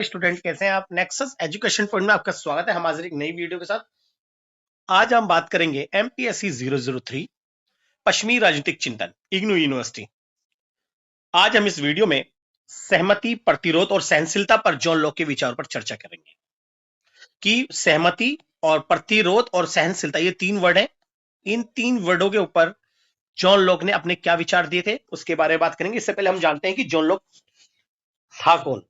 Student कैसे हैं आप। नेक्सस एजुकेशन पॉइंट में आपका स्वागत है। हम हाजिर एक नई वीडियो के साथ। आज हम बात करेंगे एमपीएससी 003 पश्चिमी राजनीतिक चिंतन इग्नू यूनिवर्सिटी। आज हम इस वीडियो में सहमति, प्रतिरोध और सहनशीलता पर जॉन लॉक के विचारों पर चर्चा करेंगे कि सहमति और प्रतिरोध और सहनशीलता ये तीन वर्ड हैं। इन तीन वर्डों के ऊपर जॉन लॉक ने अपने क्या विचार दिए थे उसके बारे में बात करेंगे। इससे पहले हम जानते हैं कि जॉन लॉक था कौन।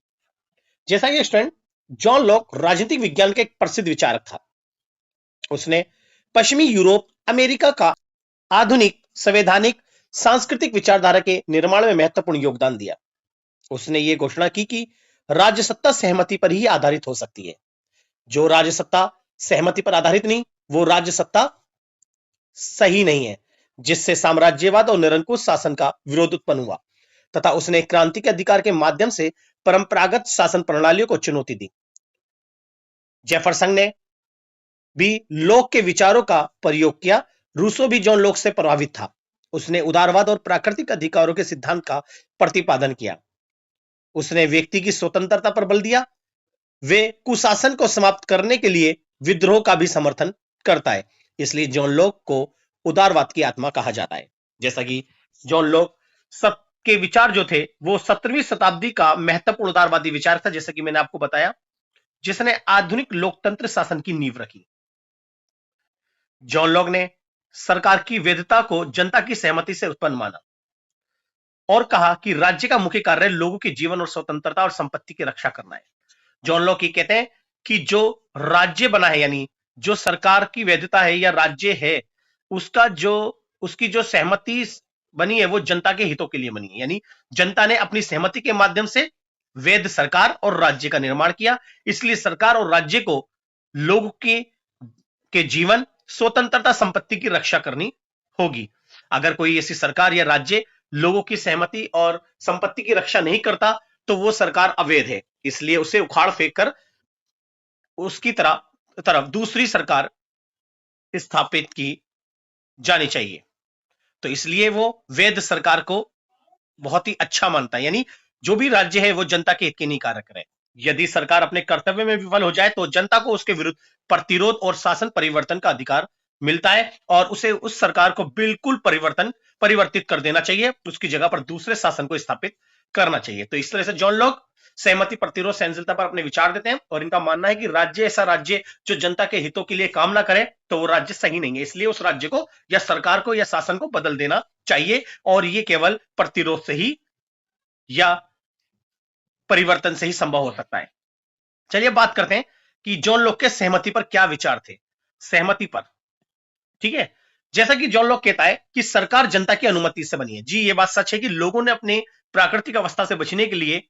जैसा कि स्टूडेंट, जॉन लॉक राजनीतिक विज्ञान का एक प्रसिद्ध विचारक था। उसने पश्चिमी यूरोप, अमेरिका का आधुनिक संवैधानिक सांस्कृतिक विचारधारा के निर्माण में महत्वपूर्ण योगदान दिया। उसने यह घोषणा की कि राज्य सत्ता सहमति पर ही आधारित हो सकती है। जो राज्य सत्ता सहमति पर आधारित नहीं, वो राज्य सत्ता सही नहीं है, जिससे साम्राज्यवाद और निरंकुश शासन का विरोध उत्पन्न हुआ। तथा उसने क्रांति के अधिकार के माध्यम से परंपरागत शासन प्रणालियों को चुनौती दी। जेफरसन ने भी लॉक के विचारों का प्रयोग किया। रूसो भी जॉन लॉक से प्रभावित था। उसने उदारवाद और प्राकृतिक अधिकारों के सिद्धांत का प्रतिपादन किया। उसने व्यक्ति की स्वतंत्रता पर बल दिया। वे कुशासन को समाप्त करने के लिए विद्रोह का भी समर्थन करता है। इसलिए जॉन लॉक को उदारवाद की आत्मा कहा जाता है। जैसा कि जॉन लॉक सबके विचार जो थे वो 17वीं शताब्दी का महत्वपूर्ण उदारवादी विचार था, जैसा कि मैंने आपको बताया, जिसने आधुनिक लोकतंत्र शासन की नींव रखी। जॉन लॉक ने सरकार की वैधता को जनता की सहमति से उत्पन्न माना और कहा कि राज्य का मुख्य कार्य लोगों के जीवन और स्वतंत्रता और संपत्ति की रक्षा करना है। जॉन लॉक ये कहते हैं कि जो राज्य बना है, यानी जो सरकार की वैधता है या राज्य है, उसकी जो सहमति बनी है वो जनता के हितों के लिए बनी है। यानी जनता ने अपनी सहमति के माध्यम से वैध सरकार और राज्य का निर्माण किया। इसलिए सरकार और राज्य को लोगों के जीवन, स्वतंत्रता, संपत्ति की रक्षा करनी होगी। अगर कोई ऐसी सरकार या राज्य लोगों की सहमति और संपत्ति की रक्षा नहीं करता तो वो सरकार अवैध है। इसलिए उसे उखाड़ फेंक कर उसकी तरफ दूसरी सरकार स्थापित की जानी चाहिए। तो इसलिए वो वैध सरकार को बहुत ही अच्छा मानता है। यानी जो भी राज्य है वो जनता के हित के नहीं कार्य करे। यदि सरकार अपने कर्तव्य में विफल हो जाए तो जनता को उसके विरुद्ध प्रतिरोध और शासन परिवर्तन का अधिकार मिलता है और उसे उस सरकार को बिल्कुल परिवर्तित कर देना चाहिए। उसकी जगह पर दूसरे शासन को स्थापित करना चाहिए। तो इस तरह से जॉन लॉक सहमति, प्रतिरोध, सहनशीलता पर अपने विचार देते हैं और इनका मानना है कि राज्य ऐसा राज्य जो जनता के हितों के लिए काम ना करे तो वो राज्य सही नहीं है। इसलिए उस राज्य को या सरकार को या शासन को बदल देना चाहिए और ये केवल प्रतिरोध से ही या परिवर्तन से ही संभव हो सकता है। चलिए बात करते हैं कि जॉन लॉक के सहमति पर क्या विचार थे। सहमति पर, ठीक है, जैसा कि जॉन लॉक कहता है कि सरकार जनता की अनुमति से बनी है। जी, ये बात सच है कि लोगों ने अपने प्राकृतिक अवस्था से बचने के लिए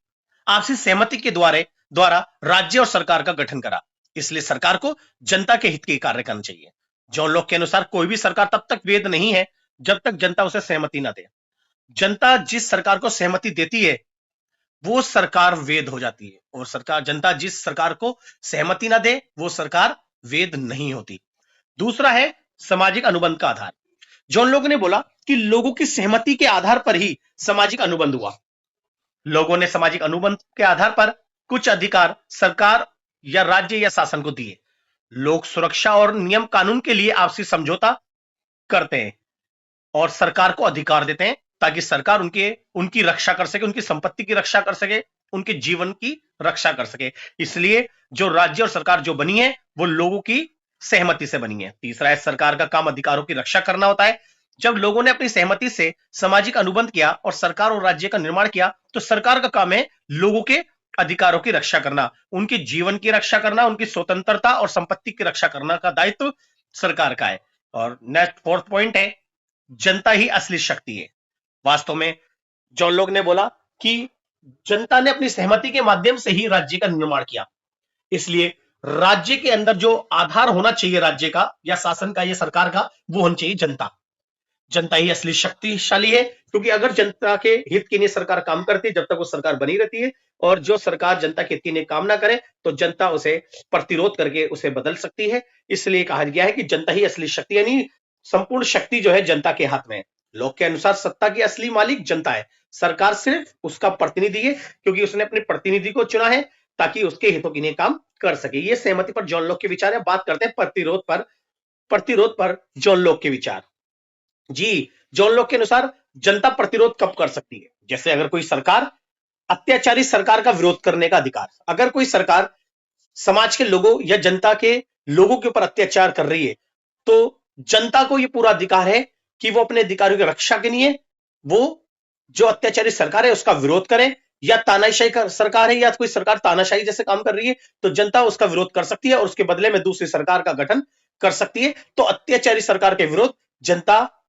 आपसी सहमति के द्वारा राज्य और सरकार का गठन करा। इसलिए सरकार को जनता के हित के कार्य करना चाहिए। जॉन लॉक के अनुसार कोई भी सरकार तब तक वैध नहीं है जब तक जनता उसे सहमति ना दे। जनता जिस सरकार को सहमति देती है वो सरकार वैध हो जाती है और जनता जिस सरकार को सहमति ना दे वो सरकार वैध नहीं होती। दूसरा है सामाजिक अनुबंध का आधार। जॉन लॉक ने बोला कि लोगों की सहमति के आधार पर ही सामाजिक अनुबंध हुआ। लोगों ने सामाजिक अनुबंध के आधार पर कुछ अधिकार सरकार या राज्य या शासन को दिए। लोग सुरक्षा और नियम कानून के लिए आपसी समझौता करते हैं और सरकार को अधिकार देते हैं ताकि सरकार उनकी रक्षा कर सके, उनकी संपत्ति की रक्षा कर सके, उनके जीवन की रक्षा कर सके। इसलिए जो राज्य और सरकार जो बनी है वो लोगों की सहमति से बनी है। तीसरा है सरकार का काम अधिकारों की रक्षा करना होता है। जब लोगों ने अपनी सहमति से सामाजिक अनुबंध किया और सरकार और राज्य का निर्माण किया तो सरकार का काम है लोगों के अधिकारों की रक्षा करना, उनके जीवन की रक्षा करना, उनकी स्वतंत्रता और संपत्ति की रक्षा करना का दायित्व सरकार का है। और नेक्स्ट फोर्थ पॉइंट है जनता ही असली शक्ति है। वास्तव में जॉन लॉक ने बोला कि जनता ने अपनी सहमति के माध्यम से ही राज्य का निर्माण किया। इसलिए राज्य के अंदर जो आधार होना चाहिए राज्य का या शासन का या सरकार का, वो होना चाहिए जनता। जनता ही असली शक्तिशाली है, क्योंकि अगर जनता के हित के लिए सरकार काम करती है जब तक वो सरकार बनी रहती है, और जो सरकार जनता के हित के लिए काम ना करे तो जनता उसे प्रतिरोध करके उसे बदल सकती है। इसलिए कहा गया है कि जनता ही असली शक्ति, यानी संपूर्ण शक्ति जो है जनता के हाथ में है। लॉक के अनुसार सत्ता की असली मालिक जनता है, सरकार सिर्फ उसका प्रतिनिधि है, क्योंकि उसने अपने प्रतिनिधि को चुना है ताकि उसके हितों के लिए काम कर सके। ये सहमति पर जॉन लॉक के विचार है। बात करते हैं प्रतिरोध पर जॉन लॉक के विचार। जी, जॉन लॉक के अनुसार जनता प्रतिरोध कब कर सकती है? जैसे अगर कोई सरकार, अत्याचारी सरकार का विरोध करने का अधिकार। अगर कोई सरकार समाज के लोगों या जनता के लोगों के ऊपर अत्याचार कर रही है, तो जनता को यह पूरा अधिकार है कि वो अपने अधिकारों की रक्षा के लिए वो जो अत्याचारी सरकार है उसका विरोध करे, या तानाशाही सरकार है या कोई सरकार तानाशाही जैसे काम कर रही है, तो जनता उसका विरोध कर सकती है और उसके बदले में दूसरी सरकार का गठन कर सकती है। तो अत्याचारी सरकार के विरोध जनता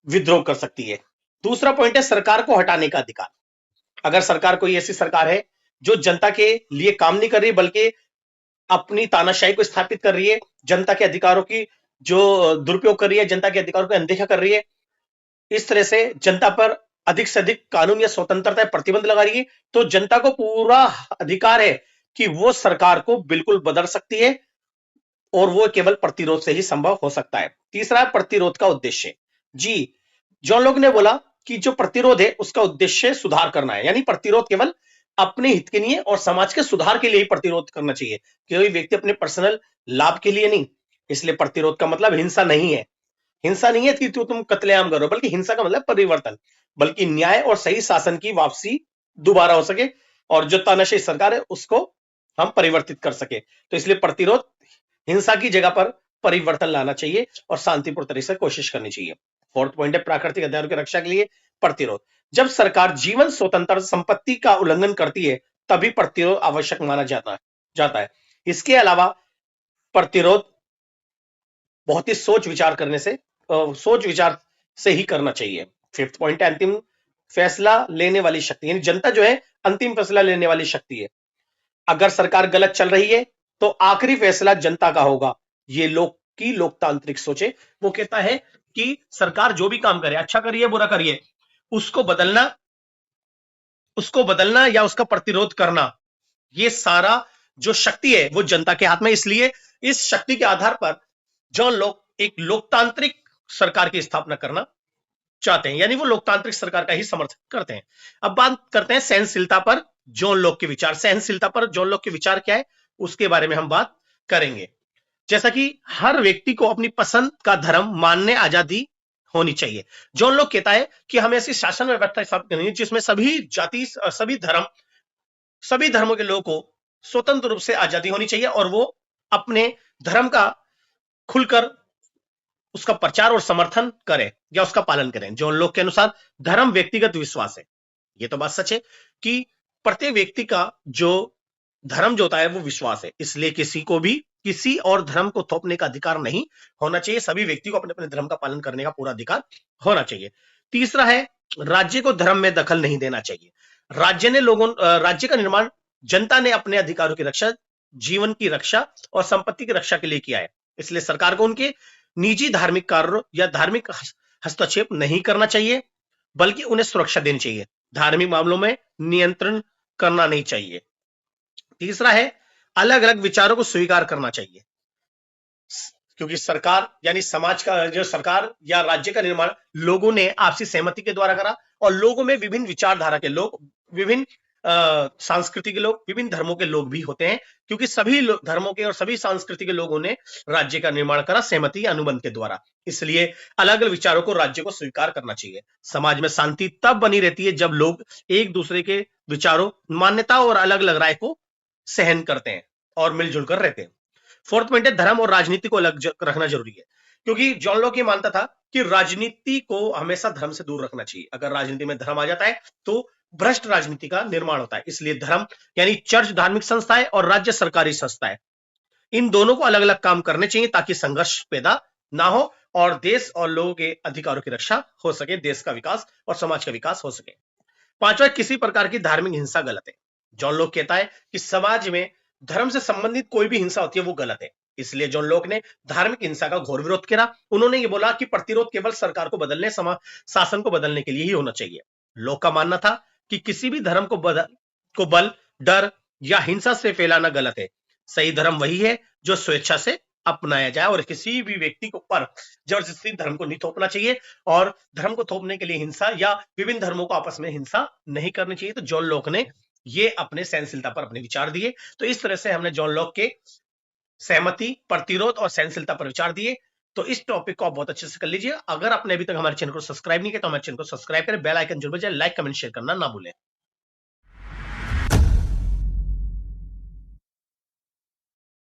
विद्रोह कर सकती है। दूसरा पॉइंट है सरकार को हटाने का अधिकार। अगर सरकार कोई ऐसी सरकार है जो जनता के लिए काम नहीं कर रही बल्कि अपनी तानाशाही को स्थापित कर रही है, जनता के अधिकारों की जो दुरुपयोग कर रही है, जनता के अधिकारों को अनदेखा कर रही है, इस तरह से जनता पर अधिक से अधिक कानून या स्वतंत्रता प्रतिबंध लगा रही है, तो जनता को पूरा अधिकार है कि वो सरकार को बिल्कुल बदल सकती है और वो केवल प्रतिरोध से ही संभव हो सकता है। तीसरा है प्रतिरोध का उद्देश्य। जी, जॉन लॉक ने बोला कि जो प्रतिरोध है उसका उद्देश्य सुधार करना है, यानी प्रतिरोध केवल अपने हित के लिए और समाज के सुधार के लिए ही प्रतिरोध करना चाहिए, कोई व्यक्ति अपने पर्सनल लाभ के लिए नहीं। इसलिए प्रतिरोध का मतलब हिंसा नहीं है। हिंसा नहीं है कि तुम कत्लेआम करो, बल्कि हिंसा का मतलब परिवर्तन, बल्कि न्याय और सही शासन की वापसी दोबारा हो सके और जो तानाशाही सरकार है उसको हम परिवर्तित कर सके। तो इसलिए प्रतिरोध हिंसा की जगह पर परिवर्तन लाना चाहिए और शांतिपूर्ण तरीके से कोशिश करनी चाहिए। फोर्थ पॉइंट है प्राकृतिक अधिकारों की रक्षा के लिए प्रतिरोध। जब सरकार जीवन स्वतंत्र संपत्ति का उल्लंघन करती है तभी प्रतिरोध आवश्यक माना जाता है। इसके अलावा प्रतिरोध बहुत ही सोच विचार से ही करना चाहिए। फिफ्थ पॉइंट है अंतिम फैसला लेने वाली शक्ति, यानी जनता जो है अंतिम फैसला लेने वाली शक्ति है। अगर सरकार गलत चल रही है तो आखिरी फैसला जनता का होगा। ये लोकतांत्रिक सोच है। वो कहता है कि सरकार जो भी काम करे, अच्छा करिए बुरा करिए, उसको बदलना या उसका प्रतिरोध करना, ये सारा जो शक्ति है वो जनता के हाथ में। इसलिए इस शक्ति के आधार पर जॉन लॉक एक लोकतांत्रिक सरकार की स्थापना करना चाहते हैं, यानी वो लोकतांत्रिक सरकार का ही समर्थन करते हैं। अब बात करते हैं सहनशीलता पर जॉन लॉक के विचार। सहनशीलता पर जॉन लॉक के विचार क्या है उसके बारे में हम बात करेंगे। जैसा कि हर व्यक्ति को अपनी पसंद का धर्म मानने आजादी होनी चाहिए। जॉन लॉक कहता है कि हमें ऐसी शासन व्यवस्था स्थापित करनी है जिसमें सभी जाति, सभी धर्मों के लोगों को स्वतंत्र रूप से आजादी होनी चाहिए और वो अपने धर्म का खुलकर उसका प्रचार और समर्थन करें या उसका पालन करें। जॉन लॉक के अनुसार धर्म व्यक्तिगत विश्वास है। ये तो बात सच है कि प्रत्येक व्यक्ति का जो धर्म जो होता है वो विश्वास है, इसलिए किसी को भी किसी और धर्म को थोपने का अधिकार नहीं होना चाहिए। सभी व्यक्ति को अपने अपने धर्म का पालन करने का पूरा अधिकार होना चाहिए। तीसरा है राज्य को धर्म में दखल नहीं देना चाहिए। राज्य का निर्माण जनता ने अपने अधिकारों की रक्षा, जीवन की रक्षा और संपत्ति की रक्षा के लिए किया है। इसलिए सरकार को उनके निजी धार्मिक कार्यों या धार्मिक हस्तक्षेप नहीं करना चाहिए, बल्कि उन्हें सुरक्षा देनी चाहिए। धार्मिक मामलों में नियंत्रण करना नहीं चाहिए। तीसरा है अलग अलग विचारों को स्वीकार करना चाहिए, क्योंकि सरकार यानी समाज का जो सरकार या राज्य का निर्माण लोगों ने आपसी सहमति के द्वारा करा और लोगों में विभिन्न विचारधारा के लोग, विभिन्न संस्कृति के लोग, विभिन्न धर्मों के लोग भी होते हैं, क्योंकि सभी धर्मों के और सभी संस्कृति के लोगों ने राज्य का निर्माण करा सहमति या अनुबंध के द्वारा। इसलिए अलग अलग विचारों को राज्य को स्वीकार करना चाहिए। समाज में शांति तब बनी रहती है जब लोग एक दूसरे के विचारों, मान्यता और अलग अलग राय को सहन करते हैं और मिलजुल कर रहते हैं। फोर्थ पॉइंट है धर्म और राजनीति को अलग रखना जरूरी है, क्योंकि जॉन लॉक ये मानता था कि राजनीति को हमेशा धर्म से दूर रखना चाहिए। अगर राजनीति में धर्म आ जाता है तो भ्रष्ट राजनीति का निर्माण होता है। इसलिए धर्म यानी चर्च धार्मिक संस्थाएं और राज्य सरकारी संस्थाएं, इन दोनों को अलग अलग काम करने चाहिए ताकि संघर्ष पैदा ना हो और देश और लोगों के अधिकारों की रक्षा हो सके, देश का विकास और समाज का विकास हो सके। पांचवा, किसी प्रकार की धार्मिक हिंसा गलत है। जॉन लॉक कहता है कि समाज में धर्म से संबंधित कोई भी हिंसा होती है वो गलत है। इसलिए जॉन लॉक ने धार्मिक हिंसा का घोर विरोध किया। उन्होंने ये बोला कि प्रतिरोध केवल सरकार को बदलने, शासन को बदलने के लिए ही होना चाहिए। लॉक का मानना था कि किसी भी धर्म को बल, डर या हिंसा से फैलाना गलत है। सही धर्म वही है जो स्वेच्छा से अपनाया जाए और किसी भी व्यक्ति को पर जबरदस्ती धर्म को नहीं थोपना चाहिए और धर्म को थोपने के लिए हिंसा या विभिन्न धर्मों को आपस में हिंसा नहीं करनी चाहिए। तो जॉन लॉक ने ये अपने सहनशीलता पर अपने विचार दिए। तो इस तरह से हमने जॉन लॉक के सहमति, प्रतिरोध और सहनशीलता पर विचार दिए। तो इस टॉपिक को आप बहुत अच्छे से कर लीजिए। अगर आपने अभी तक हमारे चैनल को सब्सक्राइब नहीं किया तो हमारे चैनल को सब्सक्राइब करें, बेल आइकन जरूर बजाएं, लाइक कमेंट शेयर करना ना भूलें।